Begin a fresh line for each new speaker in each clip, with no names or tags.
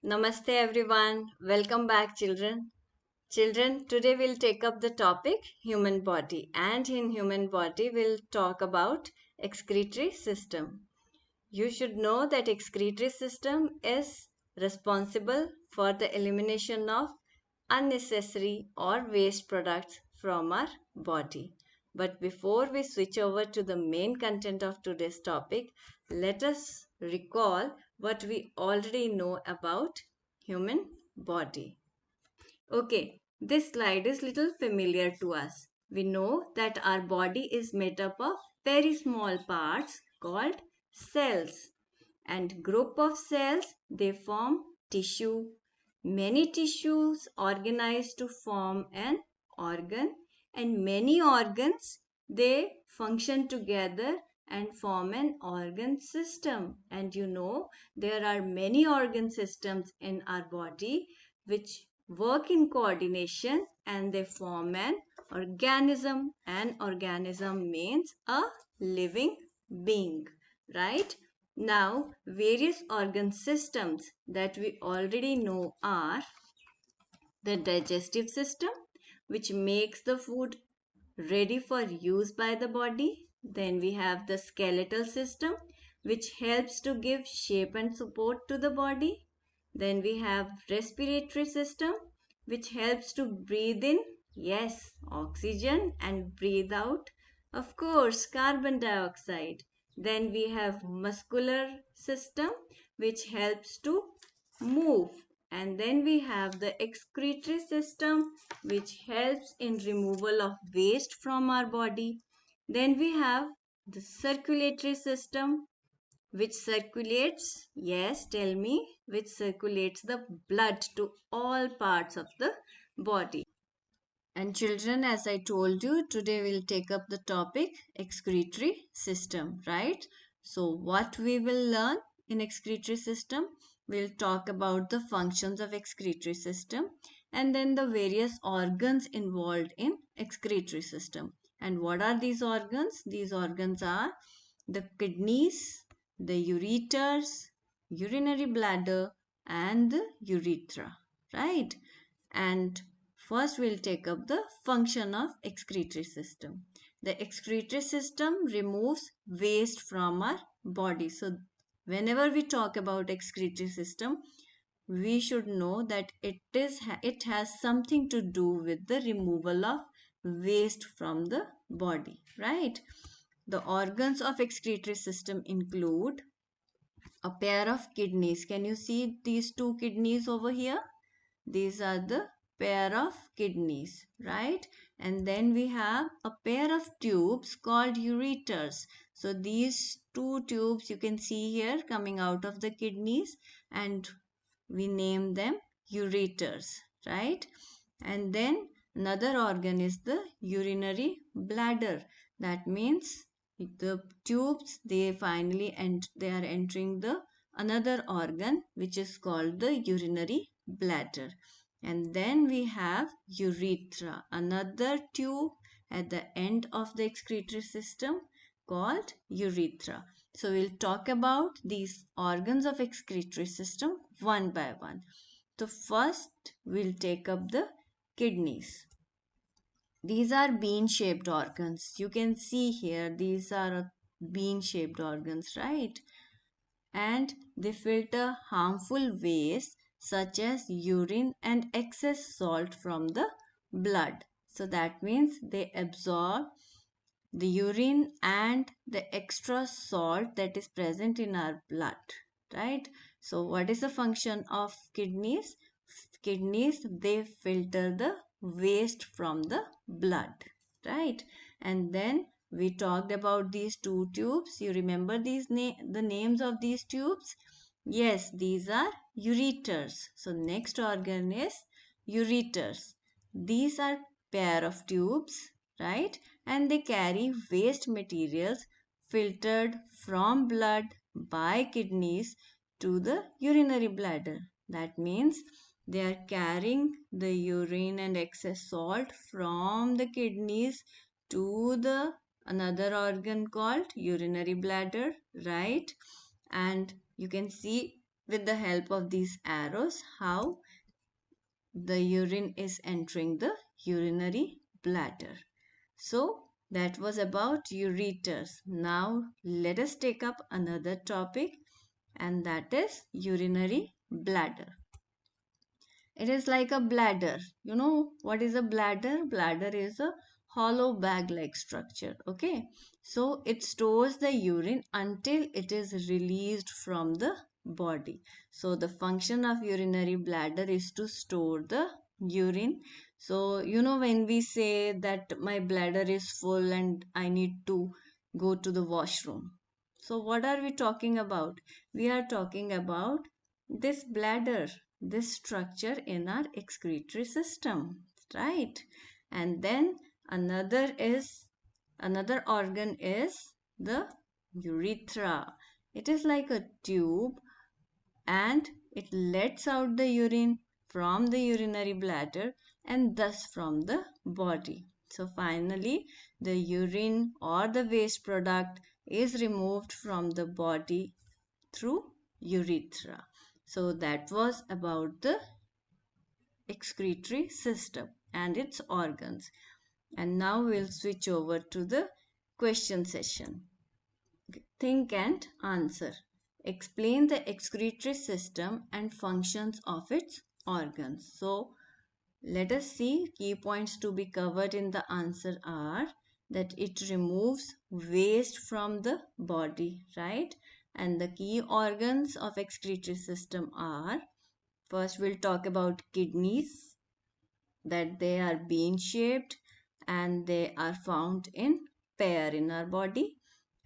Namaste everyone. Welcome back children. Children, today we'll take up the topic human body, and in human body we'll talk about excretory system. You should know that excretory system is responsible for the elimination of unnecessary or waste products from our body. But before we switch over to the main content of today's topic, let us recall what we already know about human body. Okay, this slide is little familiar to us. We know that our body is made up of very small parts called cells, and group of cells they form tissue. Many tissues organize to form an organ, and many organs they function together and form an organ system. And there are many organ systems in our body which work in coordination and they form an organism. An organism means a living being, right? Now, various organ systems that we already know are the digestive system, which makes the food ready for use by the body. Then we have the skeletal system, which helps to give shape and support to the body. Then we have respiratory system, which helps to breathe in, yes, oxygen, and breathe out, of course, carbon dioxide. Then we have muscular system, which helps to move. And then we have the excretory system, which helps in removal of waste from our body. Then we have the circulatory system, which circulates, yes, tell me, which circulates the blood to all parts of the body. And children, as I told you, today we'll take up the topic excretory system, right? So what we will learn in excretory system, we'll talk about the functions of excretory system and then the various organs involved in excretory system. And what are these organs? These organs are the kidneys, the ureters, urinary bladder and the urethra, right? And first we'll take up the function of excretory system. The excretory system removes waste from our body. So whenever we talk about excretory system, we should know that it has something to do with the removal of waste from the body, right? The organs of excretory system include a pair of kidneys. Can you see these two kidneys over here? These are the pair of kidneys, right? And then we have a pair of tubes called ureters. So these two tubes you can see here coming out of the kidneys, and we name them ureters, right? And then another organ is the urinary bladder. That means the tubes they finally they are entering the another organ which is called the urinary bladder. And then we have urethra, another tube at the end of the excretory system called urethra. So we'll talk about these organs of excretory system one by one. So first we'll take up the kidneys. These are bean-shaped organs. You can see here these are bean-shaped organs, right? And they filter harmful waste such as urine and excess salt from the blood. So that means they absorb the urine and the extra salt that is present in our blood, right? So what is the function of kidneys? Kidneys they filter the waste from the blood, right? And then we talked about these two tubes. You remember the names of these tubes? Yes, these are ureters. So next organ is ureters. These are pair of tubes, right? And they carry waste materials filtered from blood by kidneys to the urinary bladder. That means they are carrying the urine and excess salt from the kidneys to the another organ called urinary bladder, right? And you can see with the help of these arrows how the urine is entering the urinary bladder. So that was about ureters. Now let us take up another topic, and that is urinary bladder. It is like a bladder. You know what is a bladder? Bladder is a hollow bag like structure. Okay. So it stores the urine until it is released from the body. So the function of urinary bladder is to store the urine. So you know when we say that my bladder is full and I need to go to the washroom. So what are we talking about? We are talking about this bladder, this structure in our excretory system, right? And then another organ is the urethra. It is like a tube, and it lets out the urine from the urinary bladder and thus from the body. So finally, the urine or the waste product is removed from the body through urethra. So that was about the excretory system and its organs. And now we'll switch over to the question session. Think and answer. Explain the excretory system and functions of its organs. So let us see. Key points to be covered in the answer are that it removes waste from the body, right? And the key organs of excretory system are, first we'll talk about kidneys, that they are bean shaped and they are found in pair in our body.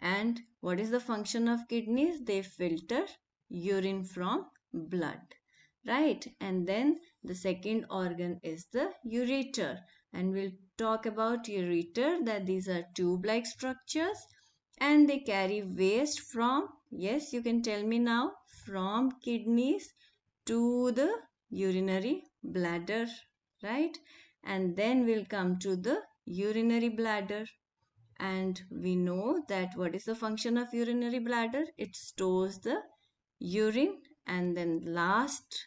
And what is the function of kidneys? They filter urine from blood, right? And then the second organ is the ureter, and we'll talk about ureter, that these are tube like structures and they carry waste from, yes, you can tell me now, from kidneys to the urinary bladder, right? And then we'll come to the urinary bladder. And we know that what is the function of urinary bladder? It stores the urine. And then last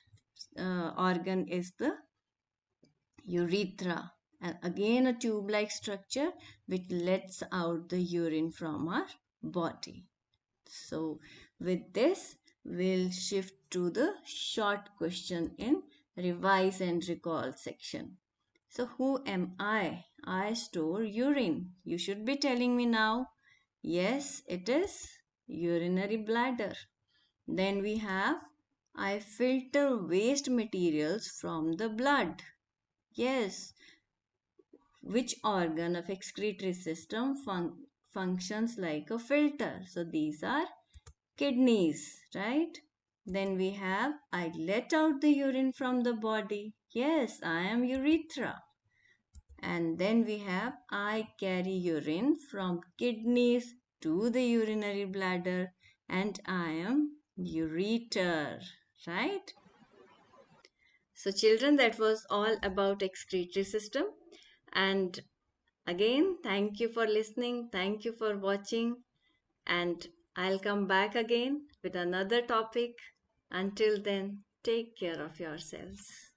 organ is the urethra. And again a tube-like structure which lets out the urine from our body. So with this, we'll shift to the short question in revise and recall section. So who am I? I store urine. You should be telling me now. Yes, it is urinary bladder. Then we have I filter waste materials from the blood. Yes, which organ of excretory system functions like a filter? So these are kidneys, right? Then we have I let out the urine from the body. Yes, I am urethra. And then we have I carry urine from kidneys to the urinary bladder, and I am ureter, right? So children, that was all about excretory system. And again, thank you for listening. Thank you for watching. And I'll come back again with another topic. Until then, take care of yourselves.